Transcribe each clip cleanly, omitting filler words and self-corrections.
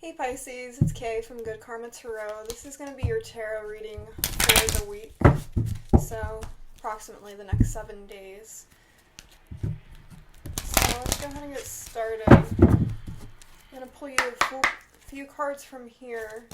Hey Pisces, it's Kay from GoodKarmaTarot. This is going to be your tarot reading for the week, so approximately the next 7 days. So let's go ahead and get started. I'm going to pull you a few cards from here.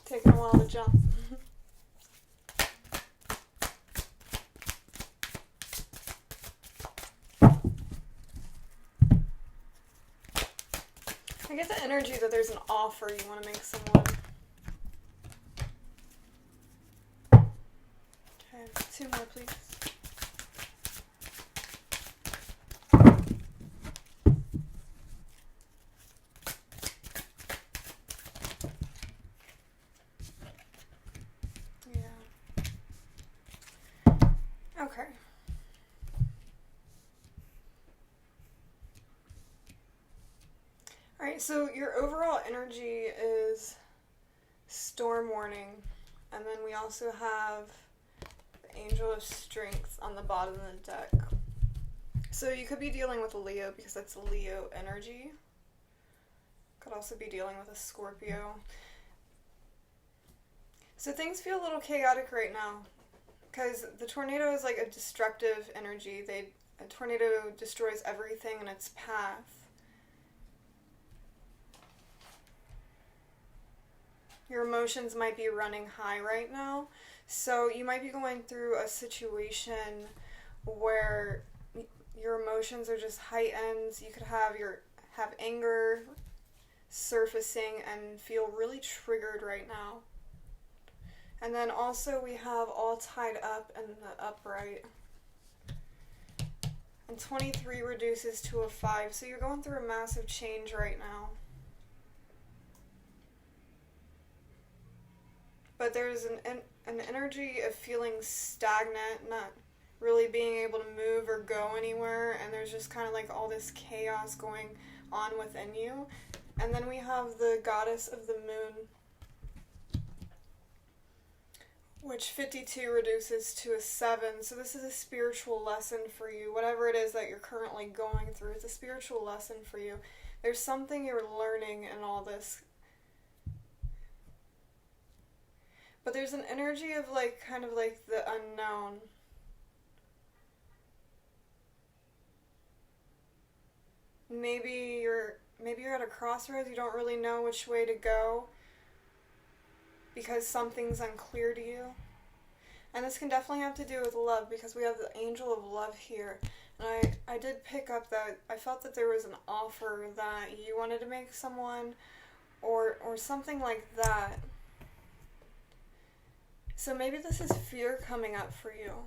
Taking a while to jump. I get the energy that there's an offer you want to make someone. Okay, 2 more please. Okay. Alright, so your overall energy is storm warning, and then we also have the Angel of Strength on the bottom of the deck. So you could be dealing with a Leo because that's Leo energy. Could also be dealing with a Scorpio. So things feel a little chaotic right now, because the tornado is like a destructive energy. A tornado destroys everything in its path. Your emotions might be running high right now. So you might be going through a situation where your emotions are just heightened. You could have anger surfacing and feel really triggered right now. And then also we have all tied up in the upright. And 23 reduces to a 5. So you're going through a massive change right now. But there's an energy of feeling stagnant, not really being able to move or go anywhere. And there's just kind of like all this chaos going on within you. And then we have the Goddess of the Moon, which 52 reduces to a 7. So this is a spiritual lesson for you. Whatever it is that you're currently going through, it's a spiritual lesson for you. There's something you're learning in all this. But there's an energy of kind of like the unknown. Maybe you're at a crossroads, you don't really know which way to go, because something's unclear to you. And this can definitely have to do with love, because we have the Angel of Love here. And I did pick up that I felt that there was an offer that you wanted to make someone, or something like that. So maybe this is fear coming up for you.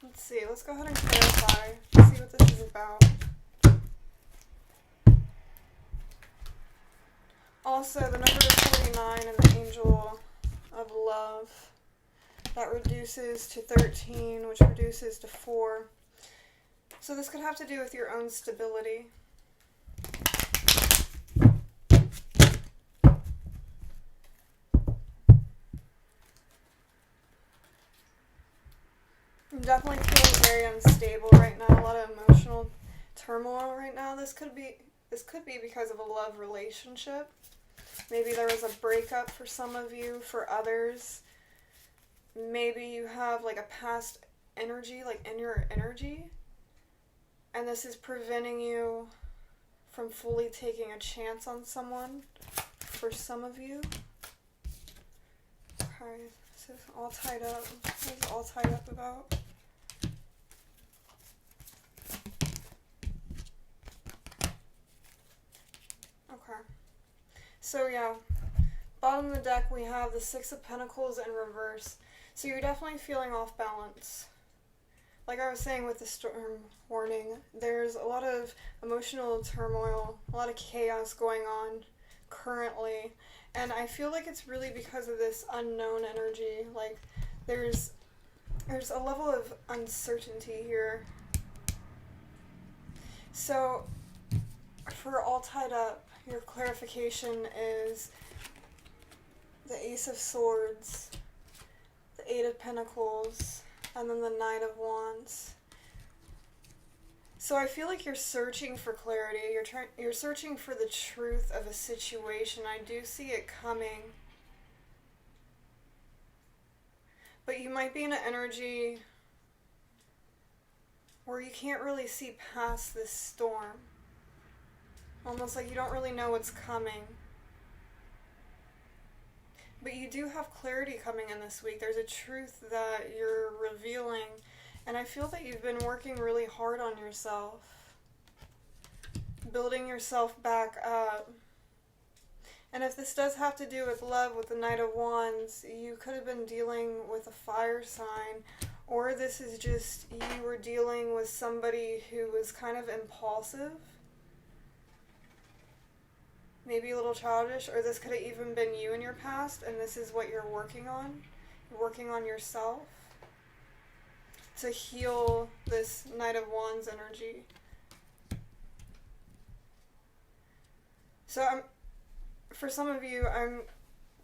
Let's see, let's go ahead and clarify, see what this is about. Also, the number 49 and the Angel of Love, that reduces to 13, which reduces to 4. So this could have to do with your own stability. I'm definitely feeling very unstable right now, a lot of emotional turmoil right now. This could be because of a love relationship. Maybe there was a breakup for some of you. For others, maybe you have like a past energy, like in your energy, and this is preventing you from fully taking a chance on someone. For some of you. Okay, this is all tied up. What is all tied up about? Okay. So yeah, bottom of the deck we have the 6 of Pentacles in reverse. So you're definitely feeling off balance. Like I was saying with the storm warning, there's a lot of emotional turmoil, a lot of chaos going on currently. And I feel like it's really because of this unknown energy. Like there's a level of uncertainty here. So, for all tied up, your clarification is the Ace of Swords, the Eight of Pentacles, and then the Knight of Wands. So I feel like you're searching for clarity. You're searching for the truth of a situation. I do see it coming. But you might be in an energy where you can't really see past this storm. Almost like you don't really know what's coming. But you do have clarity coming in this week. There's a truth that you're revealing. And I feel that you've been working really hard on yourself. Building yourself back up. And if this does have to do with love, with the Knight of Wands, you could have been dealing with a fire sign. Or this is just you were dealing with somebody who was kind of impulsive. Maybe a little childish. Or this could have even been you in your past, and this is what you're working on. You're working on yourself to heal this Knight of Wands energy. So for some of you, I'm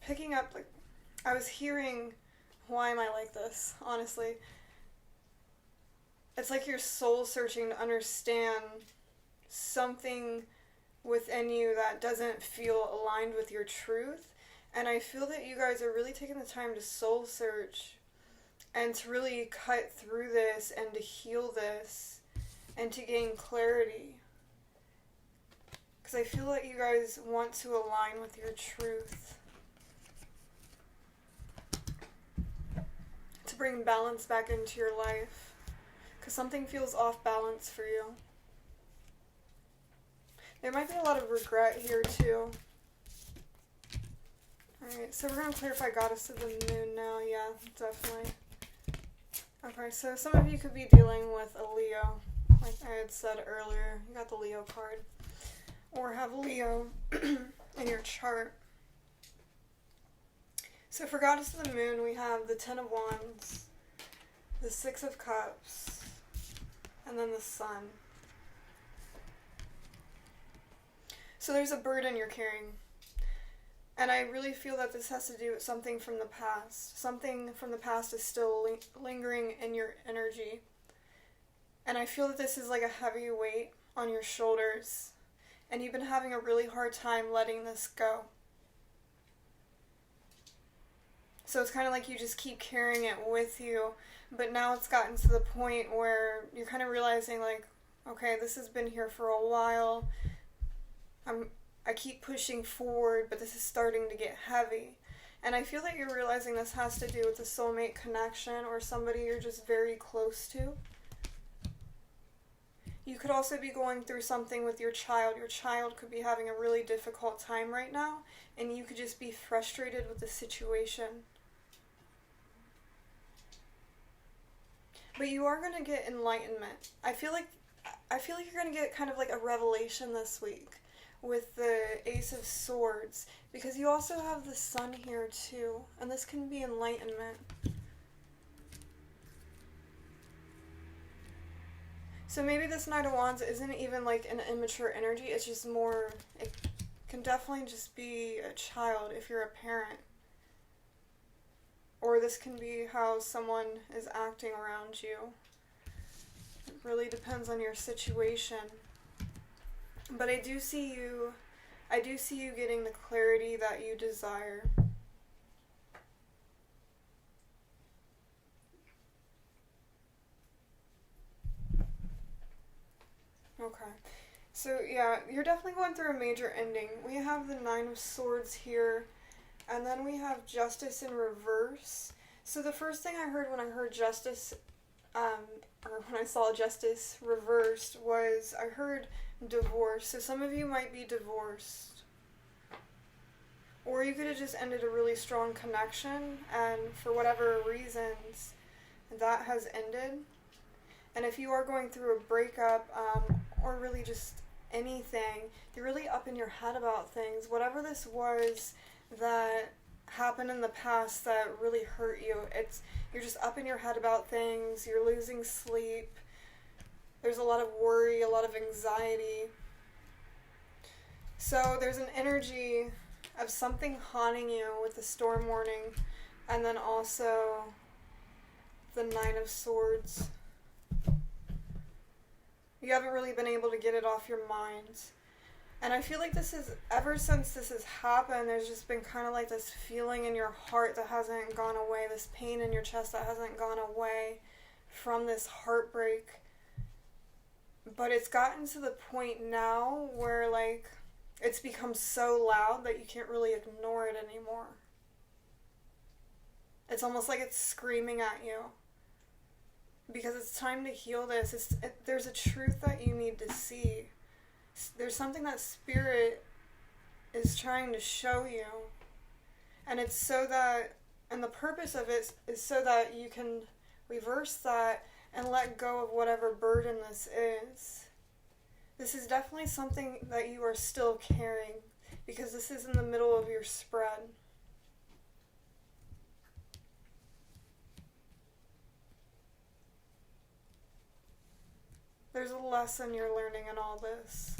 picking up, like, I was hearing, why am I like this, honestly? It's like you're soul searching to understand something within you that doesn't feel aligned with your truth. And I feel that you guys are really taking the time to soul search and to really cut through this and to heal this and to gain clarity. Because I feel that you guys want to align with your truth. To bring balance back into your life. Because something feels off balance for you. There might be a lot of regret here too. Alright, so we're going to clarify Goddess of the Moon now. Yeah, definitely. Okay, so some of you could be dealing with a Leo, like I had said earlier. You got the Leo card. Or have Leo in your chart. So for Goddess of the Moon, we have the Ten of Wands, the Six of Cups, and then the Sun. So there's a burden you're carrying. And I really feel that this has to do with something from the past. Something from the past is still lingering in your energy. And I feel that this is like a heavy weight on your shoulders. And you've been having a really hard time letting this go. So it's kind of like you just keep carrying it with you. But now it's gotten to the point where you're kind of realizing, like, okay, this has been here for a while. I keep pushing forward, but this is starting to get heavy. And I feel that you're realizing this has to do with a soulmate connection or somebody you're just very close to. You could also be going through something with your child. Your child could be having a really difficult time right now, and you could just be frustrated with the situation. But you are going to get enlightenment. I feel like you're going to get kind of like a revelation this week with the Ace of Swords, because you also have the Sun here too, and this can be enlightenment. So maybe this Knight of Wands isn't even like an immature energy, it's just more, it can definitely just be a child if you're a parent. Or this can be how someone is acting around you. It really depends on your situation. But I do see you getting the clarity that you desire. Okay. So yeah, you're definitely going through a major ending. We have the Nine of Swords here, and then we have Justice in reverse. So the first thing I heard when I heard Justice, or when I saw Justice reversed, was I heard divorce. So some of you might be divorced. Or you could have just ended a really strong connection, and for whatever reasons, that has ended. And if you are going through a breakup, or really just anything, you're really up in your head about things. Whatever this was that happened in the past that really hurt you. You're just up in your head about things, you're losing sleep, there's a lot of worry, a lot of anxiety. So there's an energy of something haunting you with the storm warning, and then also the Nine of Swords. You haven't really been able to get it off your mind. And I feel like ever since this has happened, there's just been kind of like this feeling in your heart that hasn't gone away, this pain in your chest that hasn't gone away from this heartbreak. But it's gotten to the point now where, like, it's become so loud that you can't really ignore it anymore. It's almost like it's screaming at you. Because it's time to heal this. There's a truth that you need to see. There's something that Spirit is trying to show you. And and the purpose of it is so that you can reverse that and let go of whatever burden this is. This is definitely something that you are still carrying, because this is in the middle of your spread. There's a lesson you're learning in all this.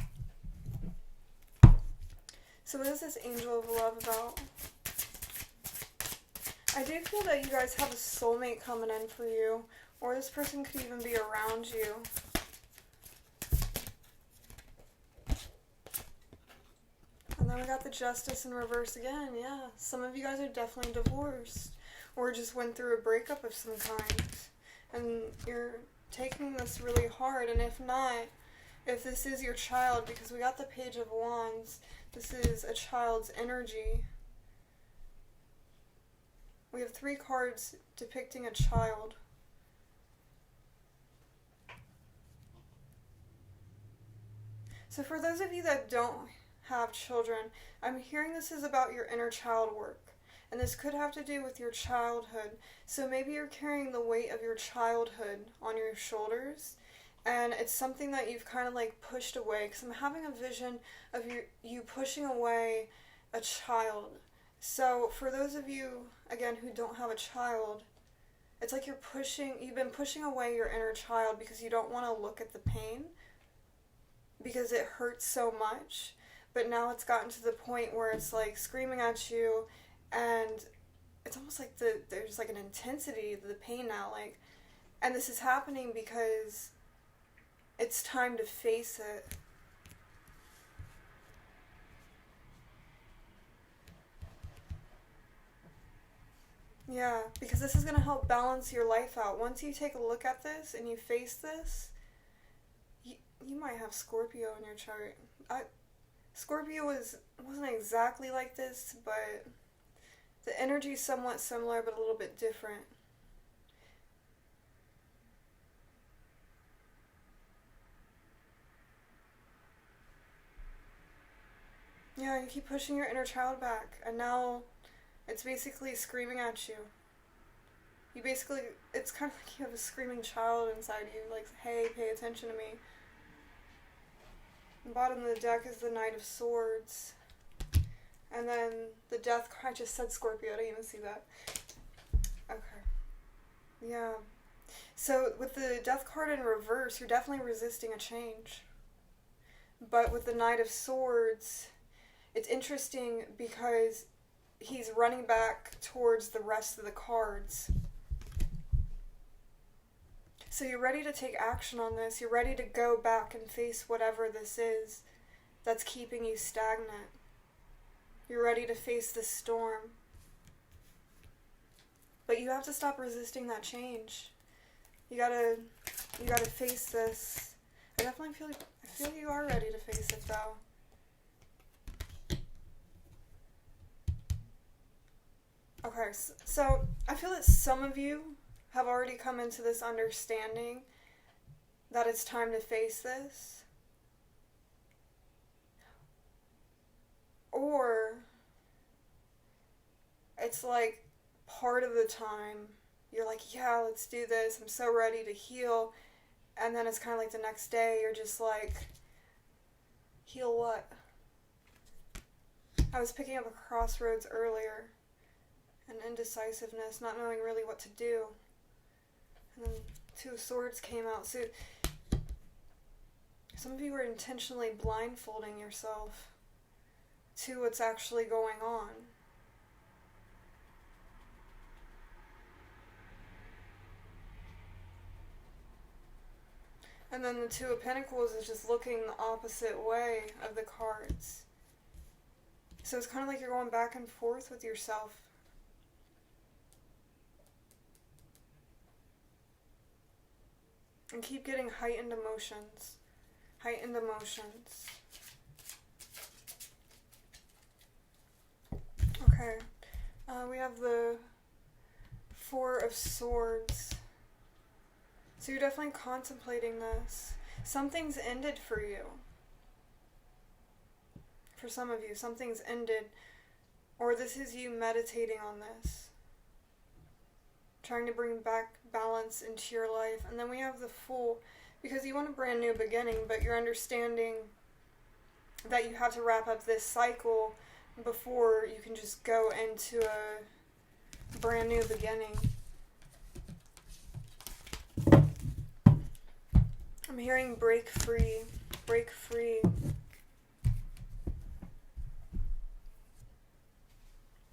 So what is this Angel of Love about? I do feel that you guys have a soulmate coming in for you, or this person could even be around you. And then we got the Justice in reverse again. Yeah, some of you guys are definitely divorced, or just went through a breakup of some kind, and you're taking this really hard. And if not, if this is your child, because we got the Page of Wands, this is a child's energy. We have 3 cards depicting a child. So for those of you that don't have children, I'm hearing this is about your inner child work. And this could have to do with your childhood. So maybe you're carrying the weight of your childhood on your shoulders, and it's something that you've kind of like pushed away. Because I'm having a vision of you pushing away a child. So for those of you, again, who don't have a child, it's like you've been pushing away your inner child because you don't want to look at the pain, because it hurts so much. But now it's gotten to the point where it's like screaming at you, and it's almost like there's like an intensity to the pain now, like, and this is happening because it's time to face it. Yeah, because this is going to help balance your life out. Once you take a look at this and you face this, you might have Scorpio in your chart. Scorpio wasn't exactly like this, but the energy is somewhat similar, but a little bit different. Yeah, you keep pushing your inner child back, and now it's basically screaming at you. It's kind of like you have a screaming child inside you, like, hey, pay attention to me. The bottom of the deck is the Knight of Swords. And then the Death card, I just said Scorpio, I didn't even see that. Okay. Yeah. So with the Death card in reverse, you're definitely resisting a change. But with the Knight of Swords, it's interesting because he's running back towards the rest of the cards. So you're ready to take action on this. You're ready to go back and face whatever this is that's keeping you stagnant. You're ready to face the storm. But you have to stop resisting that change. You gotta face this. I feel you are ready to face it though. Okay, so I feel that some of you have already come into this understanding that it's time to face this. Or it's like part of the time you're like, yeah, let's do this, I'm so ready to heal, and then it's kind of like the next day you're just like, heal what? I was picking up a crossroads earlier, and indecisiveness, not knowing really what to do. And then Two of Swords came out. So some of you are intentionally blindfolding yourself to what's actually going on. And then the Two of Pentacles is just looking the opposite way of the cards. So it's kind of like you're going back and forth with yourself. And keep getting heightened emotions. Heightened emotions. Okay. We have the Four of Swords. So you're definitely contemplating this. Something's ended for you. For some of you, something's ended. Or this is you meditating on this. Trying to bring back balance into your life. And then we have the Fool. Because you want a brand new beginning, but you're understanding that you have to wrap up this cycle before you can just go into a brand new beginning. I'm hearing break free, break free.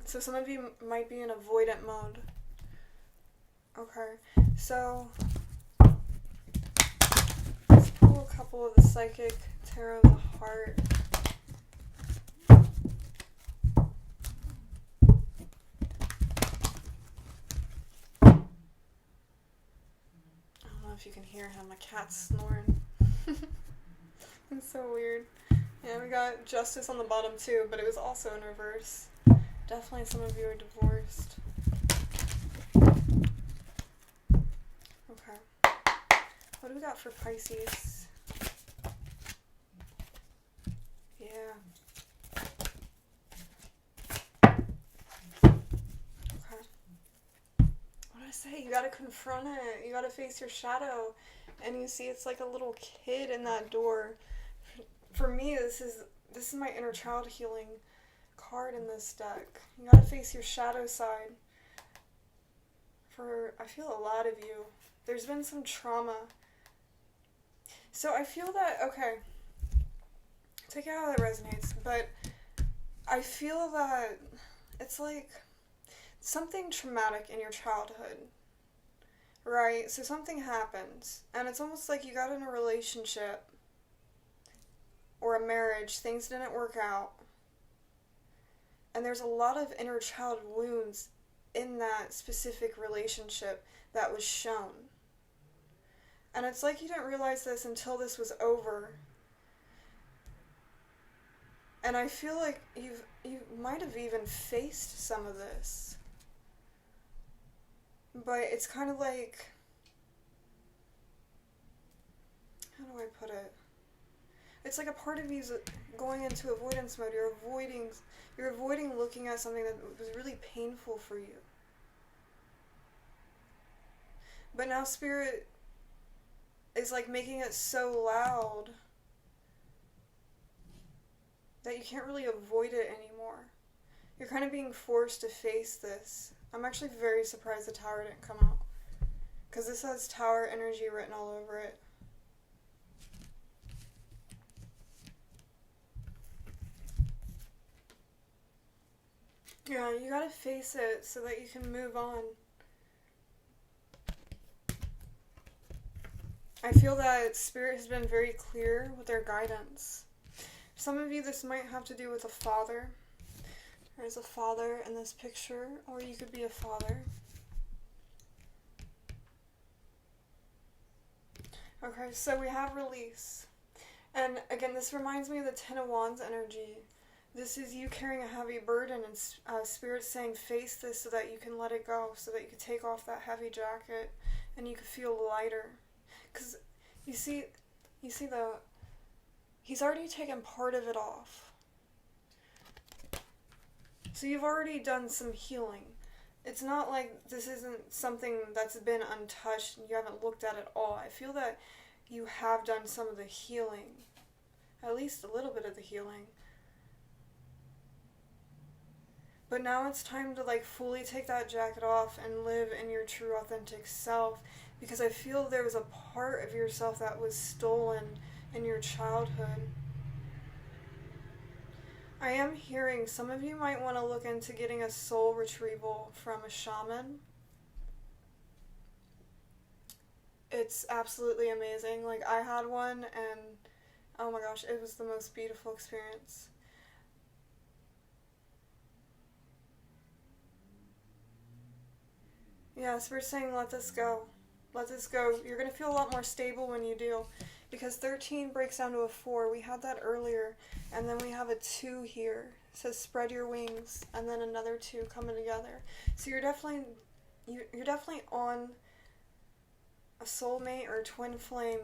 So some of you might be in avoidant mode. Okay, so let's pull a couple of the Psychic Tarot of the Heart. If you can hear him, my cat's snoring. It's so weird. Yeah, we got Justice on the bottom too, but it was also in reverse. Definitely some of you are divorced. Okay. What do we got for Pisces? Yeah. Say you gotta confront it. You gotta face your shadow, and you see it's like a little kid in that door. For me, this is my inner child healing card in this deck. You gotta face your shadow side. I feel a lot of you. There's been some trauma. So I feel that, okay, take it how that resonates, but I feel that it's like something traumatic in your childhood, right? So something happens, and it's almost like you got in a relationship or a marriage, things didn't work out, and there's a lot of inner child wounds in that specific relationship that was shown. And it's like you didn't realize this until this was over. And I feel like you might have even faced some of this. But it's kind of like, how do I put it? It's like a part of you's going into avoidance mode. You're avoiding looking at something that was really painful for you. But now Spirit is like making it so loud that you can't really avoid it anymore. You're kind of being forced to face this. I'm actually very surprised the Tower didn't come out, because this has Tower energy written all over it. Yeah, you gotta face it so that you can move on. I feel that Spirit has been very clear with their guidance. For some of you, this might have to do with a father. There's a father in this picture, or you could be a father. Okay, so we have release. And again, this reminds me of the Ten of Wands energy. This is you carrying a heavy burden, and Spirit saying face this so that you can let it go, so that you can take off that heavy jacket and you can feel lighter. Because you see he's already taken part of it off. So you've already done some healing. It's not like this isn't something that's been untouched and you haven't looked at it all. I feel that you have done some of the healing. At least a little bit of the healing. But now it's time to like fully take that jacket off and live in your true authentic self, because I feel there was a part of yourself that was stolen in your childhood. I am hearing some of you might want to look into getting a soul retrieval from a shaman. It's absolutely amazing. Like, I had one, and oh my gosh, it was the most beautiful experience. Yes, we're saying let this go. Let this go. You're going to feel a lot more stable when you do, because 13 breaks down to a 4. We had that earlier, and then we have a 2 here. It says spread your wings, and then another 2 coming together. So you're definitely on a soulmate or twin flame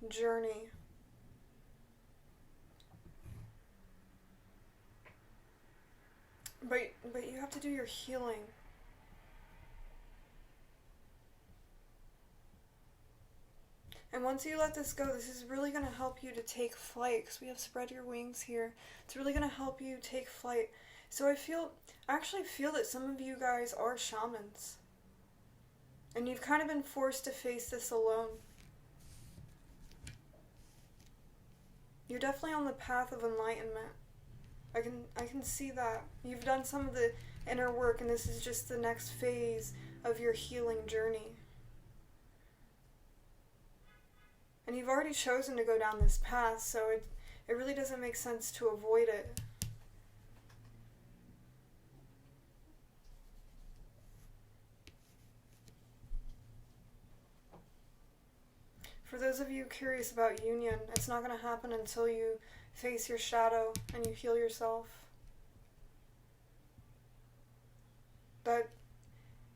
journey. But you have to do your healing. And once you let this go, this is really going to help you to take flight, because we have spread your wings here. It's really going to help you take flight. So I actually feel that some of you guys are shamans. And you've kind of been forced to face this alone. You're definitely on the path of enlightenment. I can see that. You've done some of the inner work, and this is just the next phase of your healing journey. And you've already chosen to go down this path, so it really doesn't make sense to avoid it. For those of you curious about union, it's not going to happen until you face your shadow and you heal yourself. But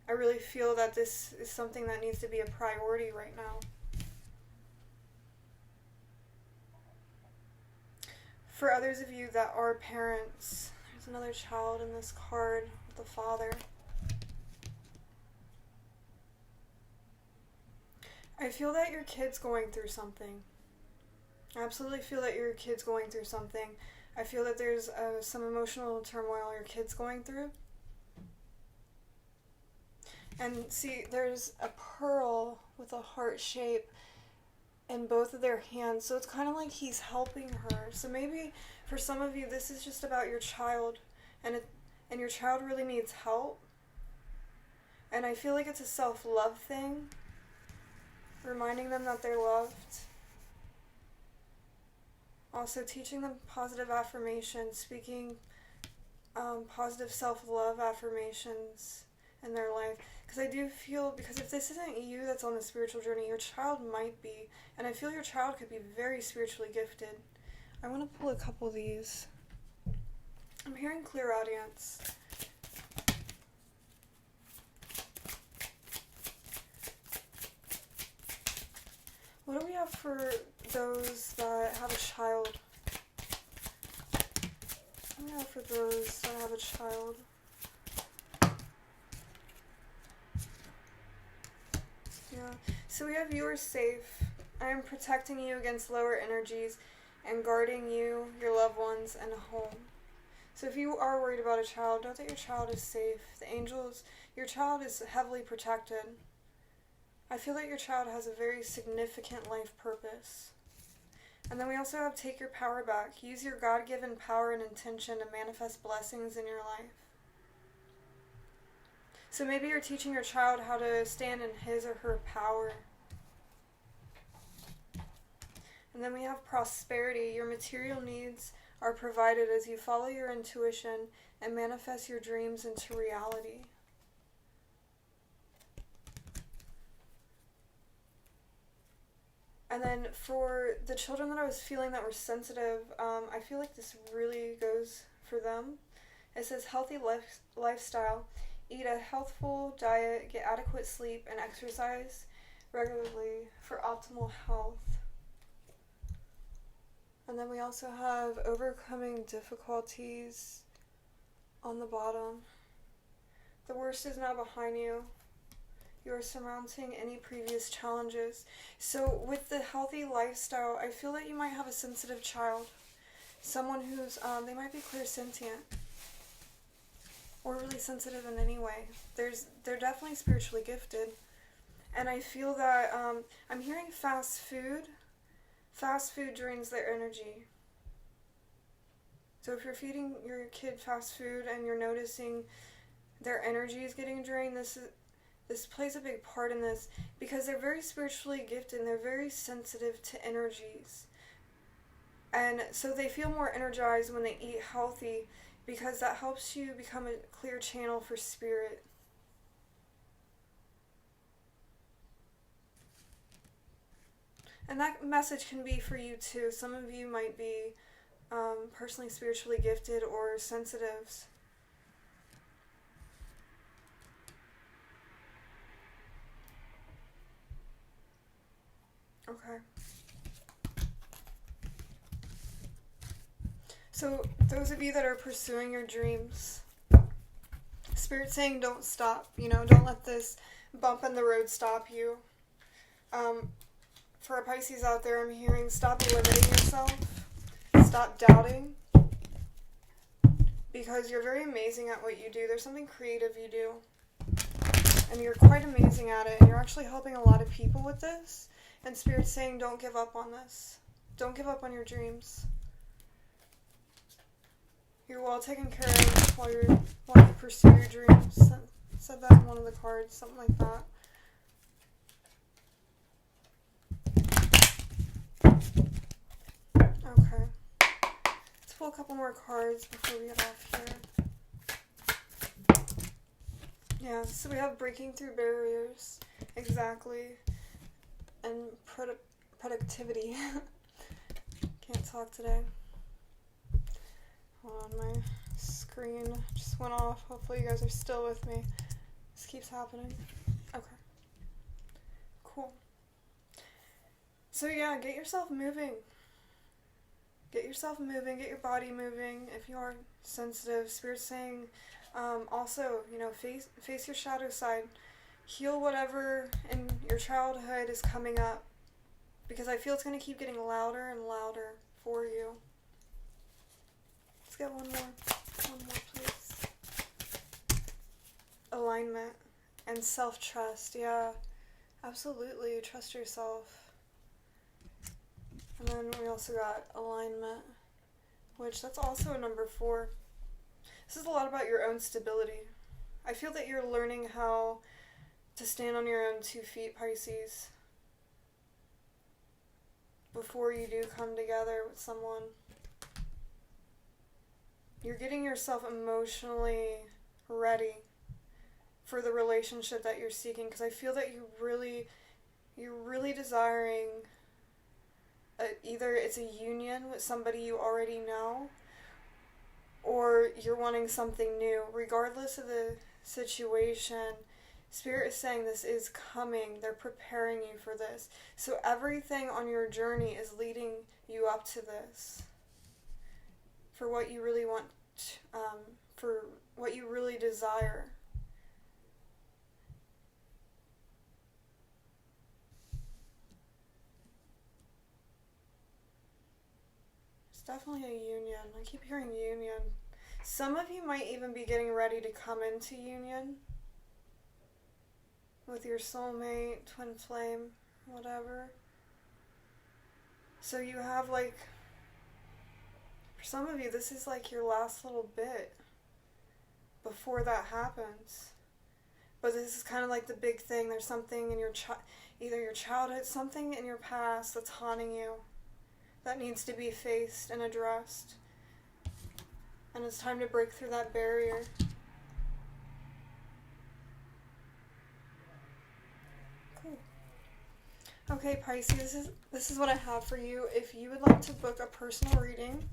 I really feel that this is something that needs to be a priority right now. For others of you that are parents, there's another child in this card with the father. I feel that your kid's going through something. I absolutely feel that your kid's going through something. I feel that there's some emotional turmoil your kid's going through. And see, there's a pearl with a heart shape in both of their hands, so it's kind of like he's helping her. So maybe for some of you, this is just about your child, and your child really needs help. And I feel like it's a self-love thing, reminding them that they're loved. Also teaching them positive affirmations, speaking positive self-love affirmations in their life. Because I do feel, because if this isn't you that's on the spiritual journey, your child might be. And I feel your child could be very spiritually gifted. I want to pull a couple of these. I'm hearing clear audience. What do we have for those that have a child? What do we have for those that have a child? Yeah. So we have you are safe. I am protecting you against lower energies and guarding you, your loved ones, and a home. So if you are worried about a child, know that your child is safe. The angels, your child is heavily protected. I feel that your child has a very significant life purpose. And then we also have take your power back. Use your God-given power and intention to manifest blessings in your life. So maybe you're teaching your child how to stand in his or her power. And then we have prosperity. Your material needs are provided as you follow your intuition and manifest your dreams into reality. And then for the children that I was feeling that were sensitive, I feel like this really goes for them. It says healthy lifestyle. Eat a healthful diet, get adequate sleep, and exercise regularly for optimal health. And then we also have overcoming difficulties on the bottom. The worst is now behind you. You are surmounting any previous challenges. So with the healthy lifestyle, I feel that you might have a sensitive child. Someone who's, they might be clairsentient. or really sensitive in any way. They're definitely spiritually gifted. And I feel that I'm hearing fast food. Fast food drains their energy. So if you're feeding your kid fast food and you're noticing their energy is getting drained, this plays a big part in this, because they're very spiritually gifted and they're very sensitive to energies. And so they feel more energized when they eat healthy, because that helps you become a clear channel for spirit. And that message can be for you too. Some of you might be personally spiritually gifted or sensitives. Okay. So those of you that are pursuing your dreams, Spirit's saying don't stop. Don't let this bump in the road stop you. For our Pisces out there, I'm hearing stop limiting yourself. Stop doubting. Because you're very amazing at what you do. There's something creative you do. And you're quite amazing at it. And you're actually helping a lot of people with this. And Spirit's saying don't give up on this. Don't give up on your dreams. You're well taken care of while you pursue your dreams. Said that in one of the cards, something like that. Okay. Let's pull a couple more cards before we get off here. Yeah, so we have breaking through barriers. Exactly. And productivity. Can't talk today. Hold on, my screen just went off. Hopefully you guys are still with me. This keeps happening. Okay. Cool. So yeah, get yourself moving. Get yourself moving. Get your body moving. If you are sensitive, Spirit's saying also, face your shadow side. Heal whatever in your childhood is coming up. Because I feel it's going to keep getting louder and louder for you. Let's get one more, please. Alignment and self-trust. Yeah, absolutely. Trust yourself. And then we also got alignment, which that's also a number 4. This is a lot about your own stability. I feel that you're learning how to stand on your own 2 feet, Pisces, before you do come together with someone. You're getting yourself emotionally ready for the relationship that you're seeking, because I feel that you're really desiring either it's a union with somebody you already know, or you're wanting something new. Regardless of the situation, Spirit is saying this is coming. They're preparing you for this. So everything on your journey is leading you up to this. For what you really want, for what you really desire. It's definitely a union. I keep hearing union. Some of you might even be getting ready to come into union with your soulmate, twin flame, whatever. So you have for some of you, this is your last little bit before that happens. But this is kind of the big thing. There's something in either your childhood, something in your past that's haunting you that needs to be faced and addressed. And it's time to break through that barrier. Cool. Okay, Pisces, this is what I have for you. If you would like to book a personal reading,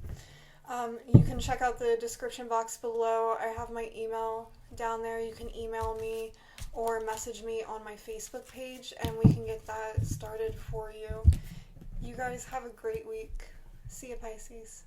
you can check out the description box below. I have my email down there. You can email me or message me on my Facebook page, and we can get that started for you. You guys have a great week. See you, Pisces.